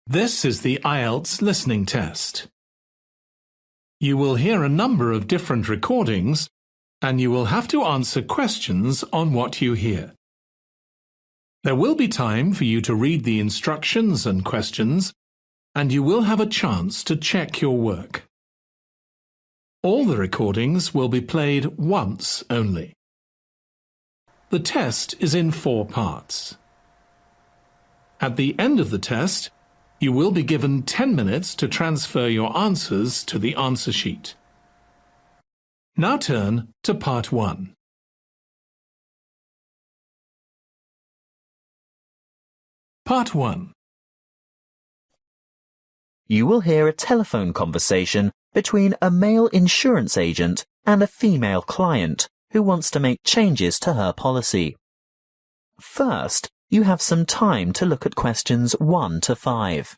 This is the IELTS listening test. You will hear a number of different recordings, and you will have to answer questions on what you hear. There will be time for you to read the instructions and questions, and you will have a chance to check your work. All the recordings will be played once only. The test is in 4 parts. At the end of the test, you will be given 10 minutes to transfer your answers to the answer sheet. Now turn to Part 1. Part 1. You will hear a telephone conversation between a male insurance agent and a female client who wants to make changes to her policy. First, you have some time to look at questions 1 to 5.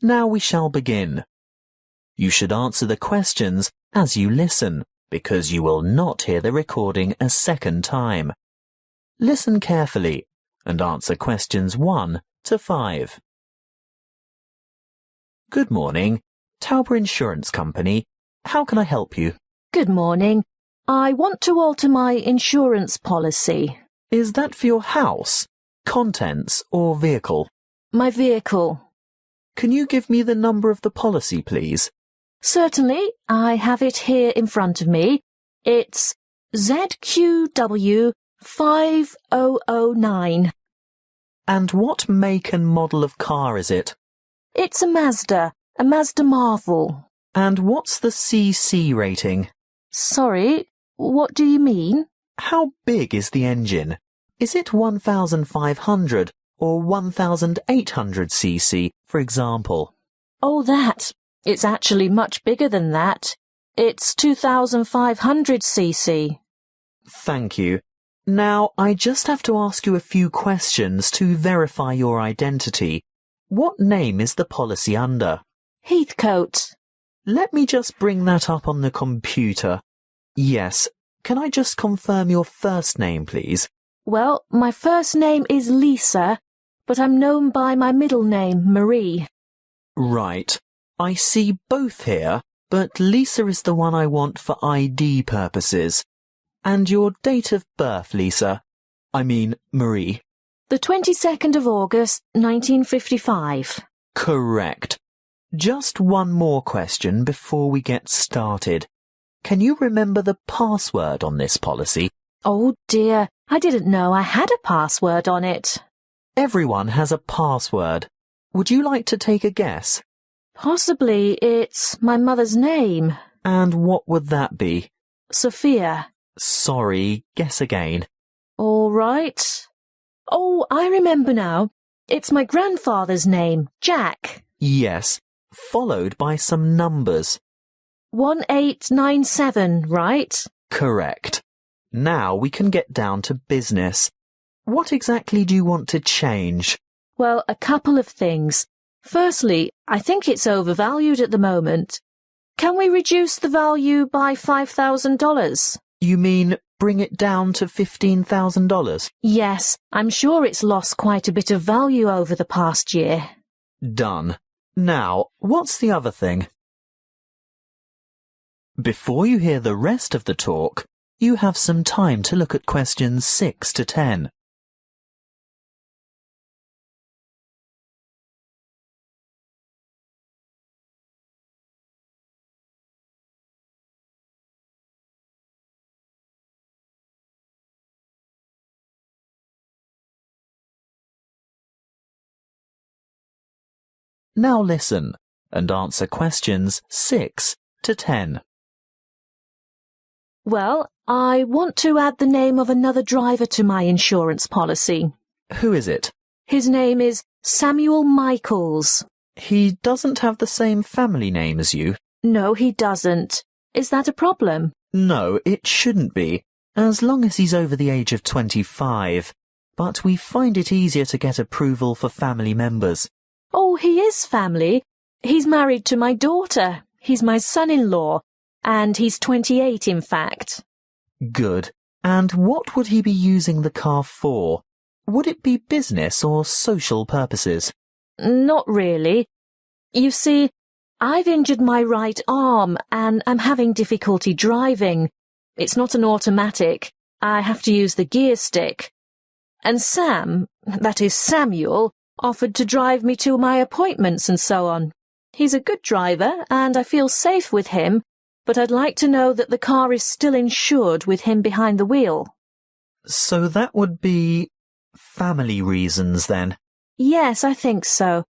Now we shall begin. You should answer the questions as you listen, because you will not hear the recording a second time. Listen carefully and answer questions 1 to 5. Good morning, Tauber Insurance Company. How can I help you? Good morning. I want to alter my insurance policy. Is that for your house, contents or vehicle? My vehicle. Can you give me the number of the policy, please? Certainly, I have it here in front of me. It's ZQW 5009. And what make and model of car is it? It's a Mazda Marvel. And what's the CC rating? Sorry, what do you mean? How big is the engine? Is it 1,500 or 1,800 cc, for example? Oh, that. It's actually much bigger than that. It's 2,500 cc. Thank you. Now, I just have to ask you a few questions to verify your identity. What name is the policy under? Heathcote. Let me just bring that up on the computer. Yes. Can I just confirm your first name, please? Well, my first name is Lisa, but I'm known by my middle name, Marie. Right. I see both here, but Lisa is the one I want for ID purposes. And your date of birth, Lisa? I mean, Marie. The 22nd of August, 1955. Correct. Just one more question before we get started. Can you remember the password on this policy? Oh dear, I didn't know I had a password on it. Everyone has a password. Would you like to take a guess? Possibly it's my mother's name. And what would that be? Sophia. Sorry, guess again. All right. Oh, I remember now. It's my grandfather's name, Jack. Yes, followed by some numbers. 1897, right? Correct. Now we can get down to business. What exactly do you want to change? Well, a couple of things. Firstly, I think it's overvalued at the moment. Can we reduce the value by $5,000? You mean bring it down to $15,000? Yes, I'm sure it's lost quite a bit of value over the past year. Done. Now, what's the other thing? Before you hear the rest of the talk, you have some time to look at questions 6 to 10. Now listen and answer questions 6 to 10. Well, I want to add the name of another driver to my insurance policy. Who is it? His name is Samuel Michaels. He doesn't have the same family name as you. No, he doesn't. Is that a problem? No, it shouldn't be, as long as he's over the age of 25. But we find it easier to get approval for family members. Oh, he is family. He's married to my daughter. He's my son-in-law. And he's 28, in fact. Good. And what would he be using the car for? Would it be business or social purposes? Not really. You see, I've injured my right arm and I'm having difficulty driving. It's not an automatic. I have to use the gear stick. And Sam, that is Samuel, offered to drive me to my appointments and so on. He's a good driver and I feel safe with him, but I'd like to know that the car is still insured with him behind the wheel. So that would be family reasons then? Yes, I think so.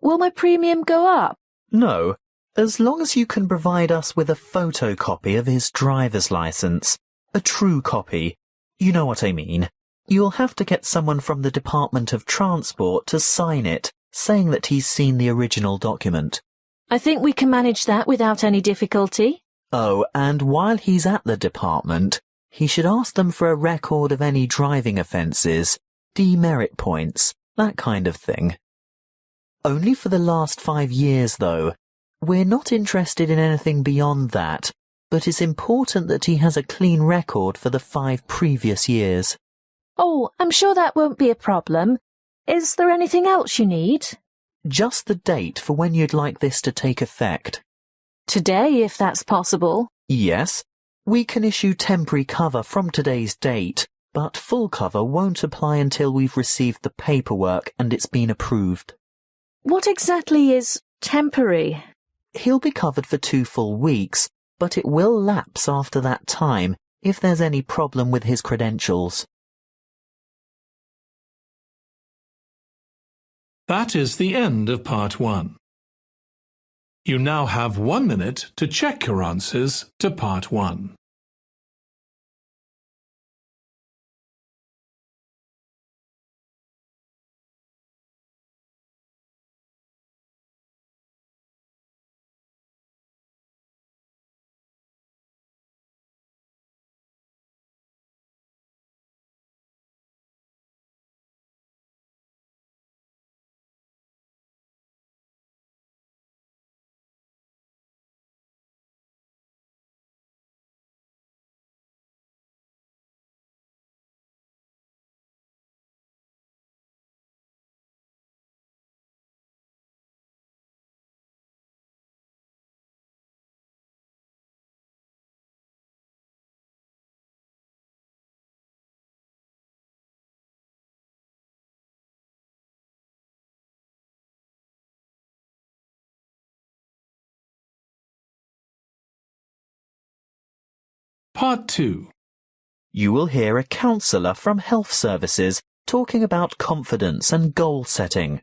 Will my premium go up? No, as long as you can provide us with a photocopy of his driver's license. A true copy. You know what I mean. You'll have to get someone from the Department of Transport to sign it, saying that he's seen the original document. I think we can manage that without any difficulty. Oh, and while he's at the department, he should ask them for a record of any driving offences, demerit points, that kind of thing. Only for the last 5 years, though. We're not interested in anything beyond that, but it's important that he has a clean record for the 5 previous years. Oh, I'm sure that won't be a problem. Is there anything else you need? Just the date for when you'd like this to take effect. Today, if that's possible. Yes, we can issue temporary cover from today's date, but full cover won't apply until we've received the paperwork and it's been approved. What exactly is temporary? He'll be covered for 2 full weeks, but it will lapse after that time if there's any problem with his credentials. That is the end of part 1. You now have 1 minute to check your answers to part 1. Part 2. You will hear a counsellor from Health Services talking about confidence and goal setting.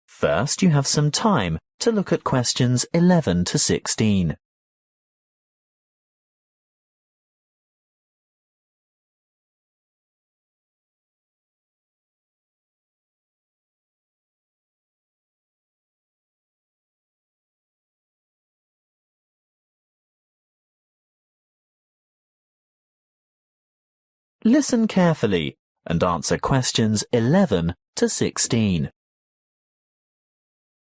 First, you have some time to look at questions 11 to 16. Listen carefully and answer questions 11 to 16.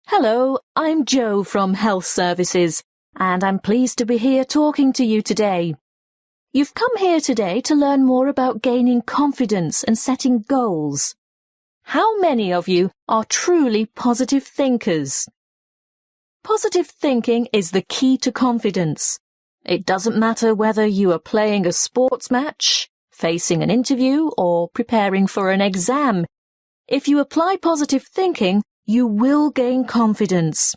Hello, I'm Jo from Health Services, and I'm pleased to be here talking to you today. You've come here today to learn more about gaining confidence and setting goals. How many of you are truly positive thinkers? Positive thinking is the key to confidence. It doesn't matter whether you are playing a sports match, facing an interview, or preparing for an exam. If you apply positive thinking, you will gain confidence.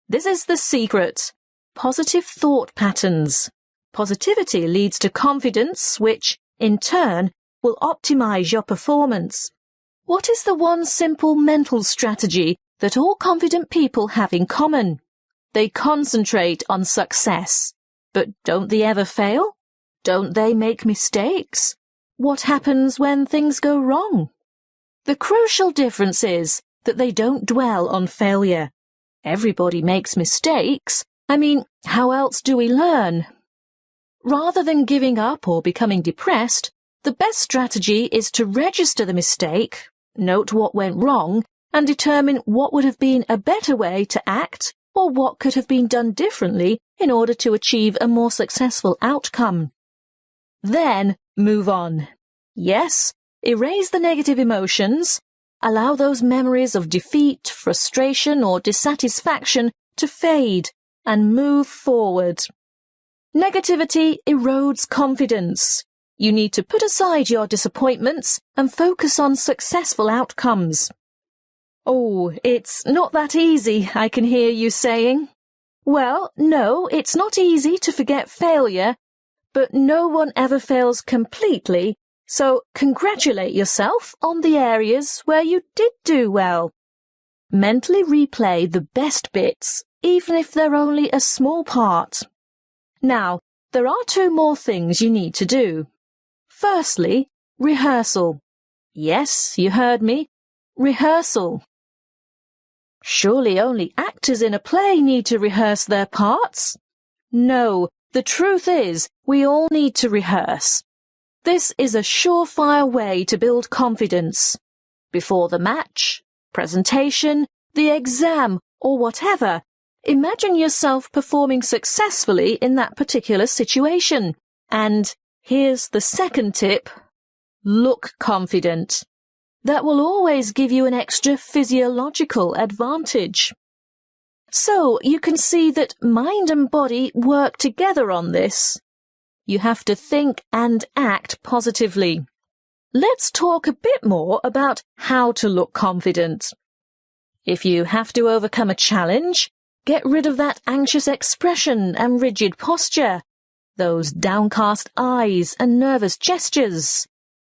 This is the secret. Positive thought patterns. Positivity leads to confidence, which, in turn, will optimize your performance. What is the one simple mental strategy that all confident people have in common? They concentrate on success. But don't they ever fail? Don't they make mistakes? What happens when things go wrong? The crucial difference is that they don't dwell on failure. Everybody makes mistakes. I mean, how else do we learn? Rather than giving up or becoming depressed, the best strategy is to register the mistake, note what went wrong, and determine what would have been a better way to act or what could have been done differently in order to achieve a more successful outcome. Then move on. Yes, erase the negative emotions, allow those memories of defeat, frustration, or dissatisfaction to fade, and move forward. Negativity erodes confidence. You need to put aside your disappointments and focus on successful outcomes. Oh, it's not that easy, I can hear you saying. Well, no, it's not easy to forget failure, but no one ever fails completely, so congratulate yourself on the areas where you did do well. Mentally replay the best bits, even if they're only a small part. Now, there are 2 more things you need to do. Firstly, rehearsal. Yes, you heard me. Rehearsal. Surely only actors in a play need to rehearse their parts? No, the truth is, we all need to rehearse. This is a surefire way to build confidence. Before the match, presentation, the exam, or whatever, imagine yourself performing successfully in that particular situation. And here's the second tip. Look confident. That will always give you an extra physiological advantage. So you can see that mind and body work together on this. You have to think and act positively. Let's talk a bit more about how to look confident. If you have to overcome a challenge, get rid of that anxious expression and rigid posture, those downcast eyes and nervous gestures.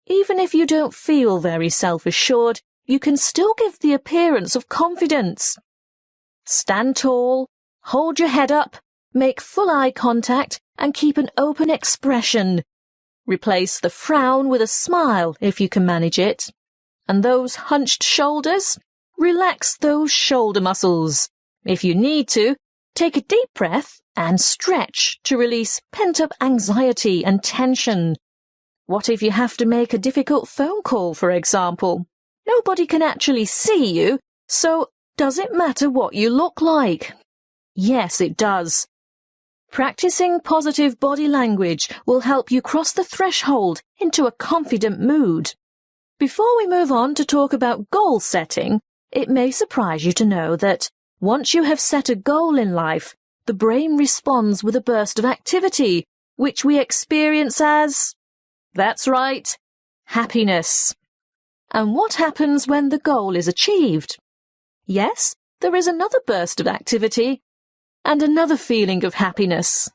Even if you don't feel very self-assured, you can still give the appearance of confidence. Stand tall, hold your head up, make full eye contact, and keep an open expression. Replace the frown with a smile if you can manage it. And those hunched shoulders? Relax those shoulder muscles. If you need to, take a deep breath and stretch to release pent-up anxiety and tension. What if you have to make a difficult phone call, for example? Nobody can actually see you, so does it matter what you look like? Yes, it does. Practicing positive body language will help you cross the threshold into a confident mood. Before we move on to talk about goal setting, it may surprise you to know that once you have set a goal in life, the brain responds with a burst of activity, which we experience as... That's right, happiness. And what happens when the goal is achieved? Yes, there is another burst of activity and another feeling of happiness.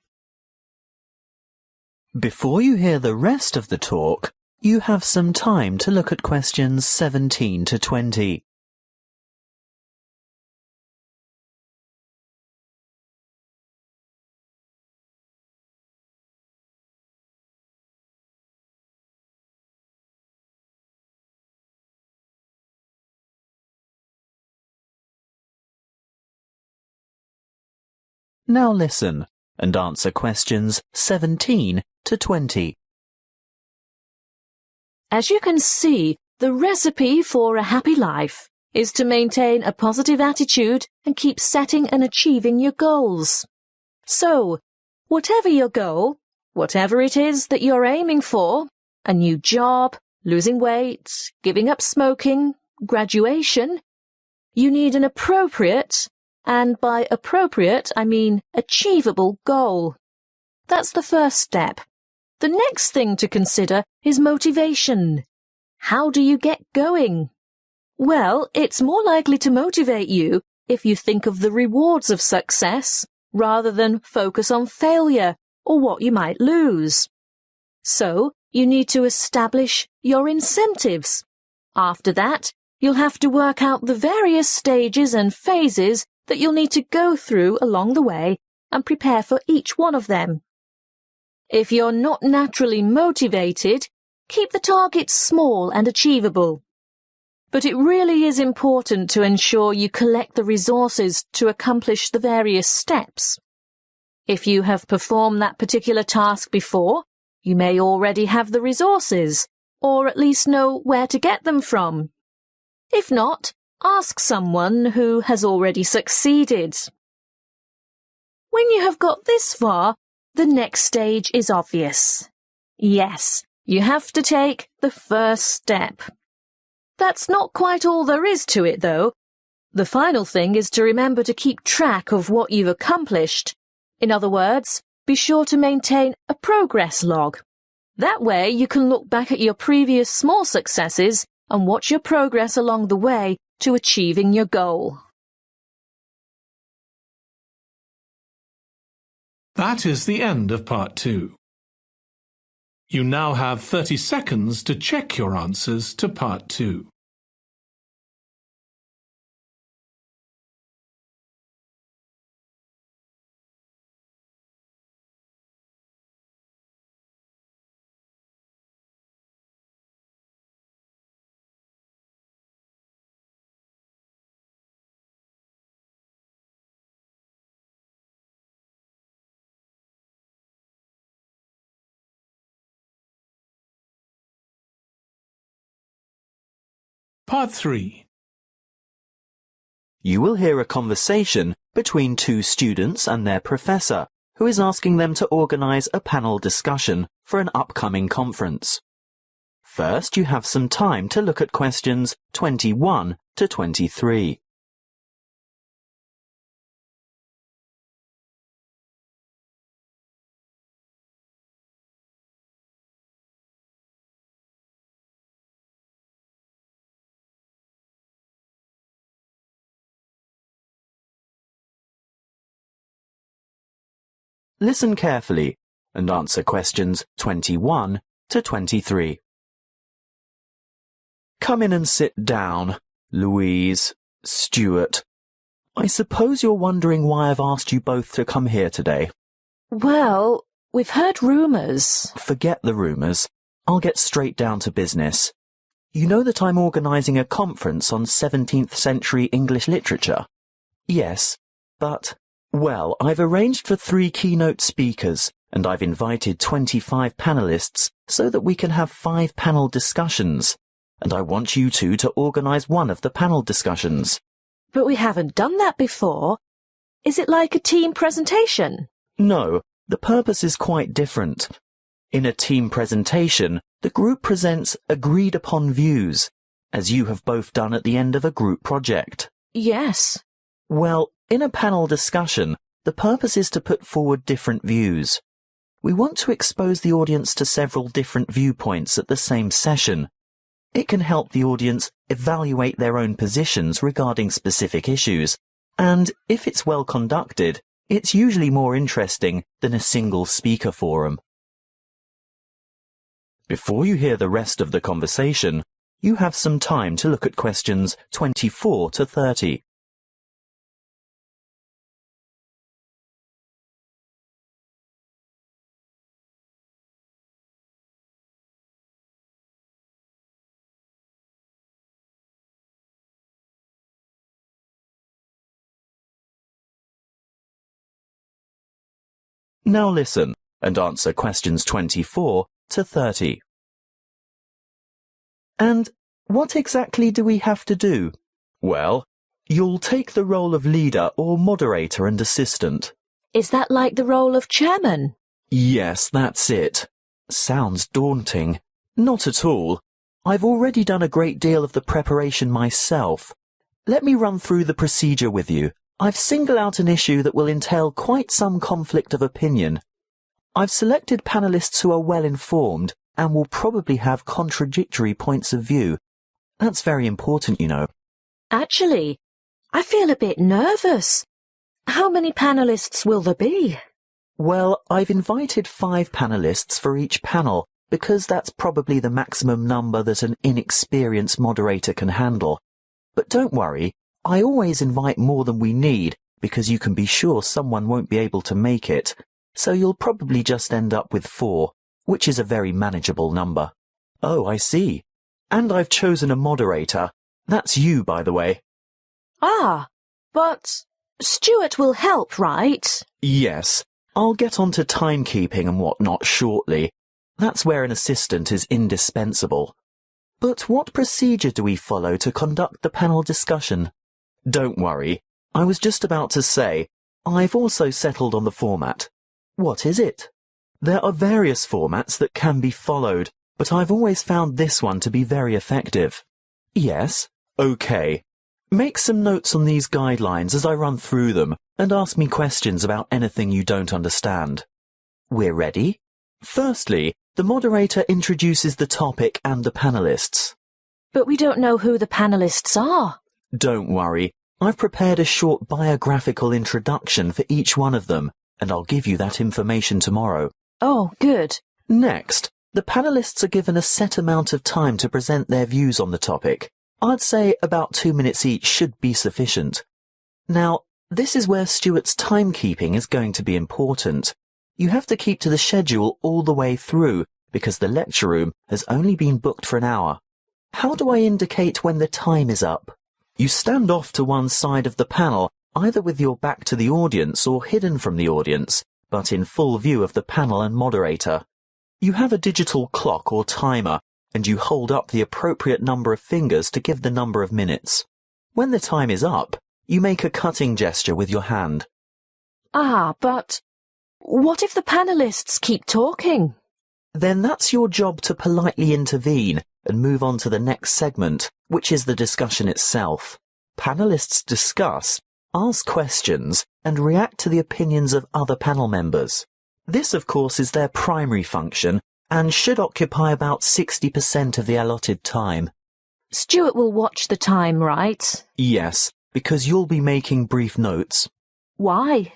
Before you hear the rest of the talk, you have some time to look at questions 17 to 20. Now listen and answer questions 17 to 20. As you can see, the recipe for a happy life is to maintain a positive attitude and keep setting and achieving your goals. So, whatever your goal, whatever it is that you're aiming for, a new job, losing weight, giving up smoking, graduation, you need an appropriate, and by appropriate I mean achievable goal. That's the first step. The next thing to consider is motivation. How do you get going? Well, it's more likely to motivate you if you think of the rewards of success rather than focus on failure or what you might lose. So, you need to establish your incentives. After that, you'll have to work out the various stages and phases that you'll need to go through along the way and prepare for each one of them. If you're not naturally motivated, keep the targets small and achievable. but it really is important to ensure you collect the resources to accomplish the various steps. If you have performed that particular task before, you may already have the resources, or at least know where to get them from. If not, ask someone who has already succeeded. When you have got this far, the next stage is obvious. Yes, you have to take the first step. That's not quite all there is to it, though. The final thing is to remember to keep track of what you've accomplished. In other words, be sure to maintain a progress log. That way you can look back at your previous small successes and watch your progress along the way to achieving your goal. That is the end of part 2. You now have 30 seconds to check your answers to part 2. Part 3. You will hear a conversation between two students and their professor, who is asking them to organise a panel discussion for an upcoming conference. First, you have some time to look at questions 21 to 23. Listen carefully and answer questions 21 to 23. Come in and sit down, Louise, Stuart. I suppose you're wondering why I've asked you both to come here today. Well, we've heard rumours. Forget the rumours. I'll get straight down to business. You know that I'm organising a conference on 17th century English literature? Yes, but... Well, I've arranged for 3 keynote speakers, and I've invited 25 panellists so that we can have 5 panel discussions. And I want you two to organise one of the panel discussions. But we haven't done that before. Is it like a team presentation? No, the purpose is quite different. In a team presentation, the group presents agreed-upon views, as you have both done at the end of a group project. Yes. Well, in a panel discussion, the purpose is to put forward different views. We want to expose the audience to several different viewpoints at the same session. It can help the audience evaluate their own positions regarding specific issues, and if it's well conducted, it's usually more interesting than a single speaker forum. Before you hear the rest of the conversation, you have some time to look at questions 24 to 30. Now listen and answer questions 24 to 30. And what exactly do we have to do? Well, you'll take the role of leader or moderator and assistant. Is that like the role of chairman? Yes, that's it. Sounds daunting. Not at all. I've already done a great deal of the preparation myself. Let me run through the procedure with you. I've singled out an issue that will entail quite some conflict of opinion. I've selected panellists who are well informed and will probably have contradictory points of view. That's very important, you know. Actually, I feel a bit nervous. How many panellists will there be? Well, I've invited 5 panellists for each panel because that's probably the maximum number that an inexperienced moderator can handle. But don't worry. I always invite more than we need because you can be sure someone won't be able to make it, so you'll probably just end up with 4, which is a very manageable number. Oh, I see. And I've chosen a moderator. That's you, by the way. Ah, but Stuart will help, right? Yes, I'll get on to timekeeping and whatnot shortly. That's where an assistant is indispensable. But what procedure do we follow to conduct the panel discussion? Don't worry, I was just about to say, I've also settled on the format. What is it? There are various formats that can be followed, but I've always found this one to be very effective. Yes? Okay. Make some notes on these guidelines as I run through them and ask me questions about anything you don't understand. We're ready? Firstly, the moderator introduces the topic and the panelists. But we don't know who the panelists are. Don't worry, I've prepared a short biographical introduction for each one of them, and I'll give you that information tomorrow. Oh, good. Next, the panelists are given a set amount of time to present their views on the topic. I'd say about 2 minutes each should be sufficient. Now, this is where Stuart's timekeeping is going to be important. You have to keep to the schedule all the way through because the lecture room has only been booked for an hour. How do I indicate when the time is up? You stand off to one side of the panel, either with your back to the audience or hidden from the audience, but in full view of the panel and moderator. You have a digital clock or timer, and you hold up the appropriate number of fingers to give the number of minutes. When the time is up, you make a cutting gesture with your hand. Ah, but what if the panelists keep talking? Then that's your job to politely intervene and move on to the next segment, which is the discussion itself. Panelists discuss, ask questions, and react to the opinions of other panel members. This, of course, is their primary function and should occupy about 60% of the allotted time. Stuart will watch the time, right? Yes, because you'll be making brief notes. Why?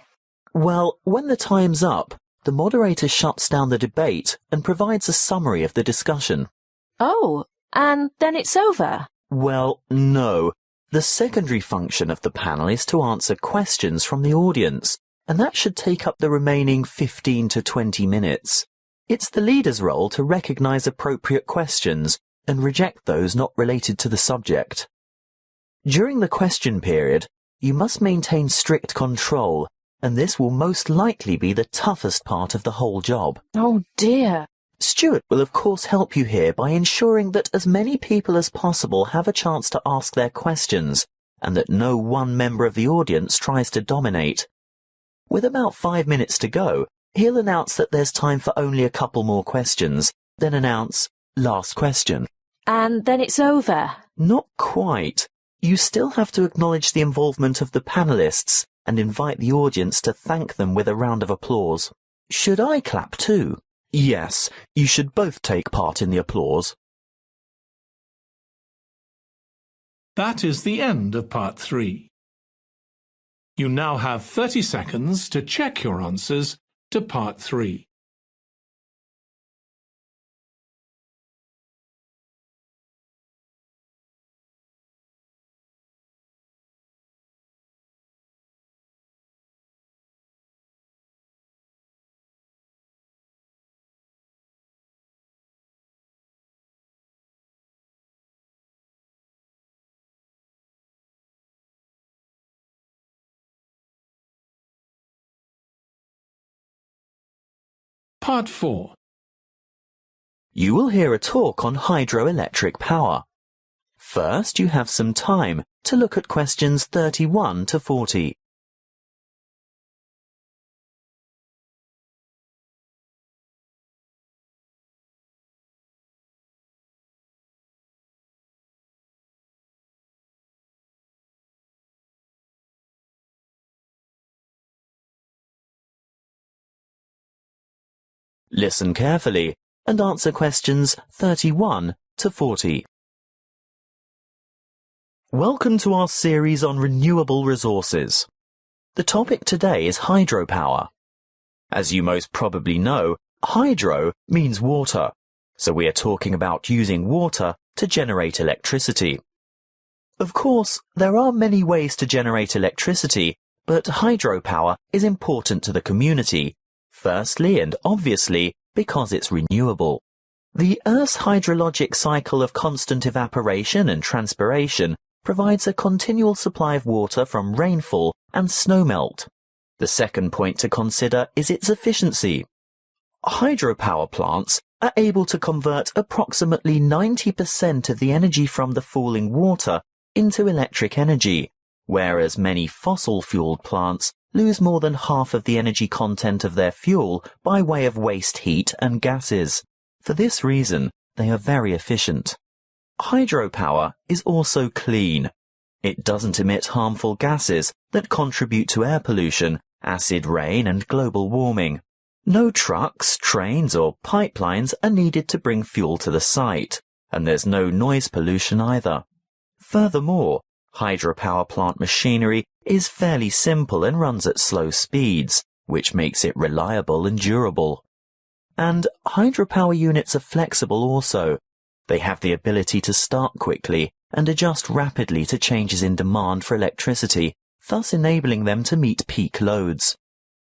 Well, when the time's up, the moderator shuts down the debate and provides a summary of the discussion. Oh, and then it's over? Well, no. The secondary function of the panel is to answer questions from the audience, and that should take up the remaining 15 to 20 minutes. It's the leader's role to recognise appropriate questions and reject those not related to the subject. During the question period, you must maintain strict control, and this will most likely be the toughest part of the whole job. Oh dear. Stuart will of course help you here by ensuring that as many people as possible have a chance to ask their questions, and that no one member of the audience tries to dominate. With about 5 minutes to go, he'll announce that there's time for only a couple more questions, then announce, last question. And then it's over? Not quite. You still have to acknowledge the involvement of the panelists and invite the audience to thank them with a round of applause. Should I clap too? Yes, you should both take part in the applause. That is the end of part 3. You now have 30 seconds to check your answers to part 3. Part 4. You will hear a talk on hydroelectric power. First, you have some time to look at questions 31 to 40. Listen carefully and answer questions 31 to 40. Welcome to our series on renewable resources. The topic today is hydropower. As you most probably know, hydro means water, so we are talking about using water to generate electricity. Of course, there are many ways to generate electricity, but hydropower is important to the community. Firstly and obviously because it's renewable. The Earth's hydrologic cycle of constant evaporation and transpiration provides a continual supply of water from rainfall and snowmelt. The second point to consider is its efficiency. Hydropower plants are able to convert approximately 90% of the energy from the falling water into electric energy, whereas many fossil-fueled plants lose more than half of the energy content of their fuel by way of waste heat and gases. For this reason, they are very efficient. Hydropower is also clean. It doesn't emit harmful gases that contribute to air pollution, acid rain, and global warming. No trucks, trains, or pipelines are needed to bring fuel to the site, and there's no noise pollution either. Furthermore, hydropower plant machinery is fairly simple and runs at slow speeds, which makes it reliable and durable. And hydropower units are flexible also. They have the ability to start quickly and adjust rapidly to changes in demand for electricity, thus enabling them to meet peak loads.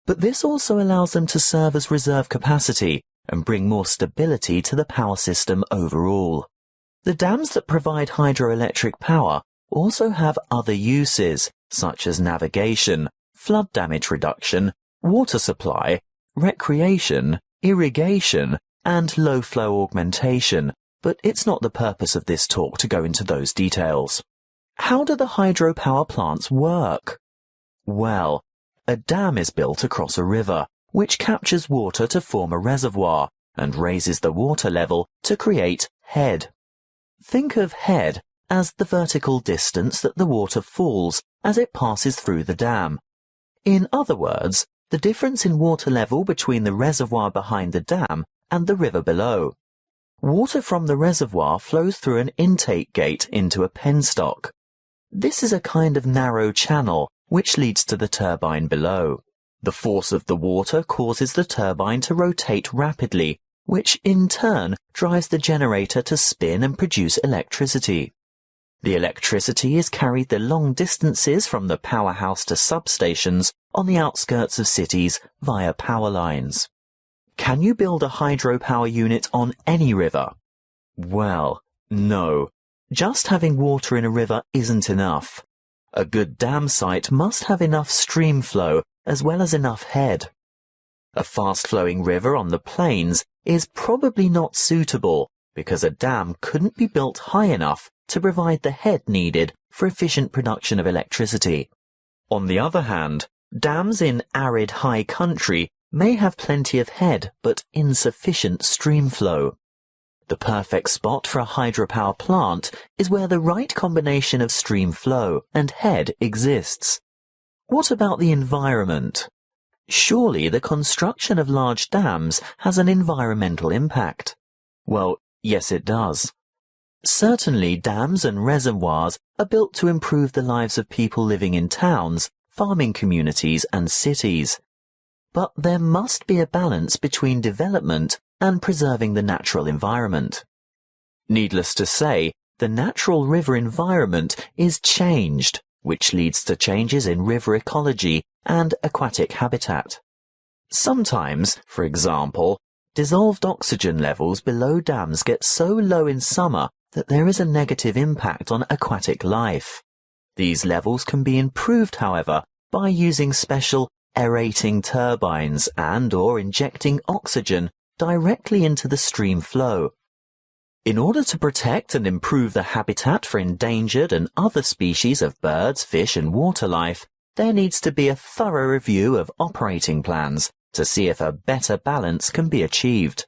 But this also allows them to serve as reserve capacity and bring more stability to the power system overall. The dams that provide hydroelectric power also have other uses, such as navigation, flood damage reduction, water supply, recreation, irrigation, and low-flow augmentation, but it's not the purpose of this talk to go into those details. How do the hydropower plants work? Well, a dam is built across a river, which captures water to form a reservoir and raises the water level to create head. Think of head as the vertical distance that the water falls as it passes through the dam. In other words, the difference in water level between the reservoir behind the dam and the river below. Water from the reservoir flows through an intake gate into a penstock. This is a kind of narrow channel which leads to the turbine below. The force of the water causes the turbine to rotate rapidly, which in turn drives the generator to spin and produce electricity. The electricity is carried the long distances from the powerhouse to substations on the outskirts of cities via power lines. Can you build a hydropower unit on any river? Well, no. Just having water in a river isn't enough. A good dam site must have enough stream flow as well as enough head. A fast-flowing river on the plains is probably not suitable because a dam couldn't be built high enough to provide the head needed for efficient production of electricity. On the other hand, dams in arid high country may have plenty of head but insufficient stream flow. The perfect spot for a hydropower plant is where the right combination of stream flow and head exists. What about the environment? Surely the construction of large dams has an environmental impact. Well, yes it does. Certainly dams and reservoirs are built to improve the lives of people living in towns, farming communities and cities. But there must be a balance between development and preserving the natural environment. Needless to say, the natural river environment is changed, which leads to changes in river ecology and aquatic habitat. Sometimes, for example, dissolved oxygen levels below dams get so low in summer that there is a negative impact on aquatic life. These levels can be improved, however, by using special aerating turbines and/or injecting oxygen directly into the stream flow. In order to protect and improve the habitat for endangered and other species of birds, fish and water life, there needs to be a thorough review of operating plans to see if a better balance can be achieved.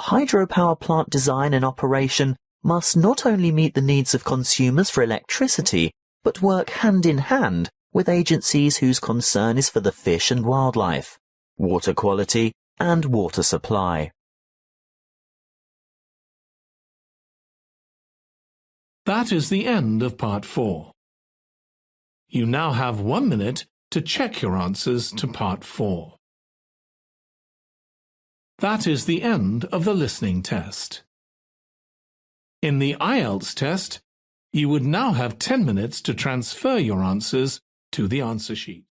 Hydropower plant design and operation must not only meet the needs of consumers for electricity, but work hand in hand with agencies whose concern is for the fish and wildlife, water quality and water supply. That is the end of Part 4. You now have 1 minute to check your answers to Part 4. That is the end of the listening test. In the IELTS test, you would now have 10 minutes to transfer your answers to the answer sheet.